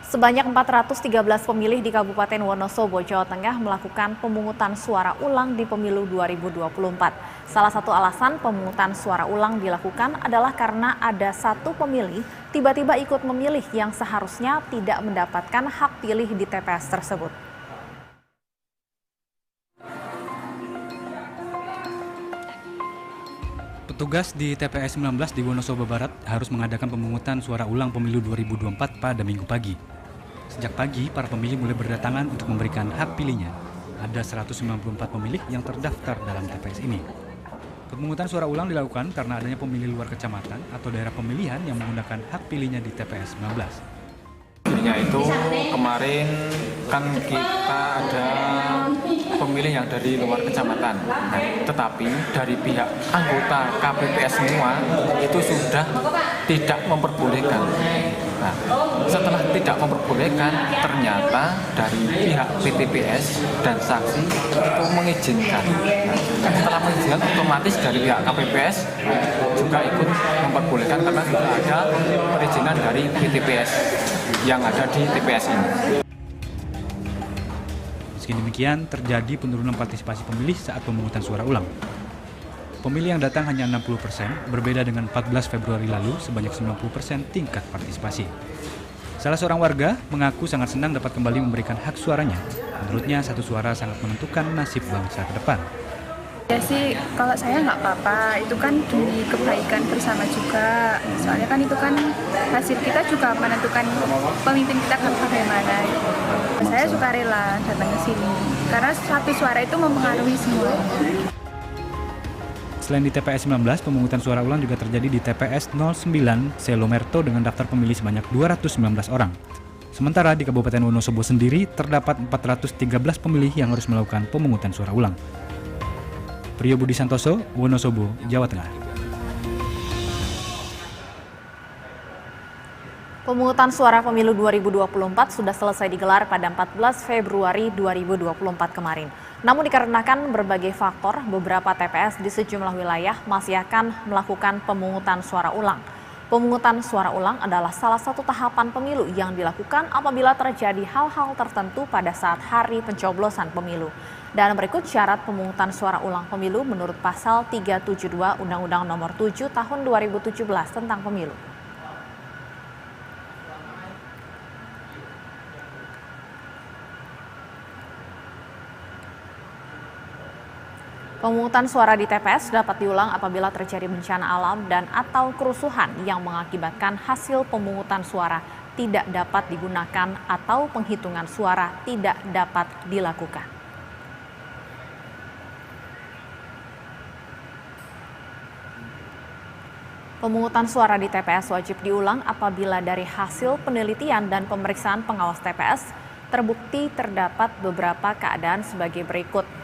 Sebanyak 413 pemilih di Kabupaten Wonosobo, Jawa Tengah melakukan pemungutan suara ulang di pemilu 2024. Salah satu alasan pemungutan suara ulang dilakukan adalah karena ada satu pemilih tiba-tiba ikut memilih yang seharusnya tidak mendapatkan hak pilih di TPS tersebut. Petugas di TPS 19 di Wonosobo Barat harus mengadakan pemungutan suara ulang pemilu 2024 pada Minggu pagi. Sejak pagi, para pemilih mulai berdatangan untuk memberikan hak pilihnya. Ada 194 pemilih yang terdaftar dalam TPS ini. Pemungutan suara ulang dilakukan karena adanya pemilih luar kecamatan atau daerah pemilihan yang menggunakan hak pilihnya di TPS 19. Pilihnya itu kemarin kan kita ada pemilih yang dari luar kecamatan, tetapi dari pihak anggota KPPS semua itu sudah tidak memperbolehkan. Nah, setelah tidak memperbolehkan, ternyata dari pihak PTPS dan saksi itu mengizinkan. Nah, setelah mengizinkan, otomatis dari pihak KPPS juga ikut memperbolehkan karena sudah ada perizinan dari PTPS yang ada di TPS ini. Meski demikian, terjadi penurunan partisipasi pemilih saat pemungutan suara ulang. Pemilih yang datang hanya 60%, berbeda dengan 14 Februari lalu sebanyak 90% tingkat partisipasi. Salah seorang warga mengaku sangat senang dapat kembali memberikan hak suaranya. Menurutnya, satu suara sangat menentukan nasib bangsa ke depan. Ya sih, kalau saya nggak apa-apa, itu kan demi kebaikan bersama juga. Soalnya kan itu kan hasil kita juga menentukan pemimpin kita kan bagaimana. Saya suka rela datang ke sini, karena satu suara itu mempengaruhi semua. Selain di TPS 19, pemungutan suara ulang juga terjadi di TPS 09 Selomerto dengan daftar pemilih sebanyak 219 orang. Sementara di Kabupaten Wonosobo sendiri terdapat 413 pemilih yang harus melakukan pemungutan suara ulang. Priyo Budi Santoso, Wonosobo, Jawa Tengah. Pemungutan suara pemilu 2024 sudah selesai digelar pada 14 Februari 2024 kemarin. Namun dikarenakan berbagai faktor, beberapa TPS di sejumlah wilayah masih akan melakukan pemungutan suara ulang. Pemungutan suara ulang adalah salah satu tahapan pemilu yang dilakukan apabila terjadi hal-hal tertentu pada saat hari pencoblosan pemilu. Dan berikut syarat pemungutan suara ulang pemilu menurut pasal 372 Undang-Undang Nomor 7 Tahun 2017 tentang Pemilu. Pemungutan suara di TPS dapat diulang apabila terjadi bencana alam dan atau kerusuhan yang mengakibatkan hasil pemungutan suara tidak dapat digunakan atau penghitungan suara tidak dapat dilakukan. Pemungutan suara di TPS wajib diulang apabila dari hasil penelitian dan pemeriksaan pengawas TPS terbukti terdapat beberapa keadaan sebagai berikut.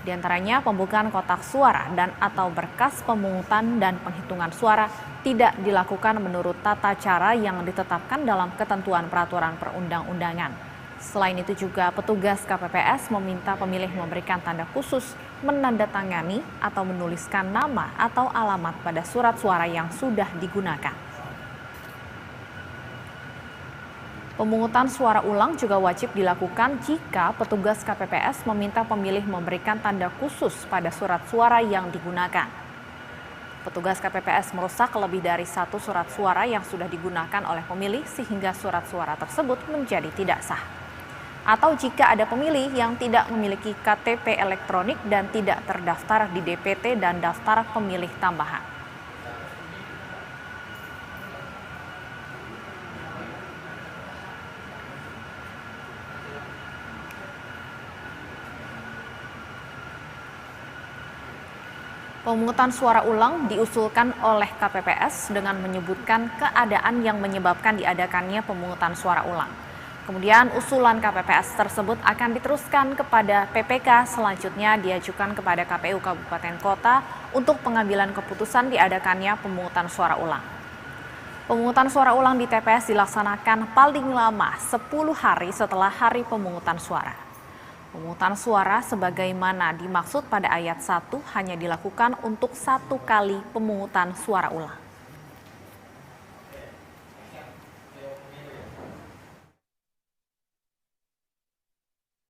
Di antaranya pembukaan kotak suara dan atau berkas pemungutan dan penghitungan suara tidak dilakukan menurut tata cara yang ditetapkan dalam ketentuan peraturan perundang-undangan. Selain itu juga petugas KPPS meminta pemilih memberikan tanda khusus menandatangani atau menuliskan nama atau alamat pada surat suara yang sudah digunakan. Pemungutan suara ulang juga wajib dilakukan jika petugas KPPS meminta pemilih memberikan tanda khusus pada surat suara yang digunakan. Petugas KPPS merusak lebih dari satu surat suara yang sudah digunakan oleh pemilih sehingga surat suara tersebut menjadi tidak sah. Atau jika ada pemilih yang tidak memiliki KTP elektronik dan tidak terdaftar di DPT dan daftar pemilih tambahan. Pemungutan suara ulang diusulkan oleh KPPS dengan menyebutkan keadaan yang menyebabkan diadakannya pemungutan suara ulang. Kemudian usulan KPPS tersebut akan diteruskan kepada PPK, selanjutnya diajukan kepada KPU Kabupaten Kota untuk pengambilan keputusan diadakannya pemungutan suara ulang. Pemungutan suara ulang di TPS dilaksanakan paling lama 10 hari setelah hari pemungutan suara. Pemungutan suara sebagaimana dimaksud pada ayat 1 hanya dilakukan untuk satu kali pemungutan suara ulang.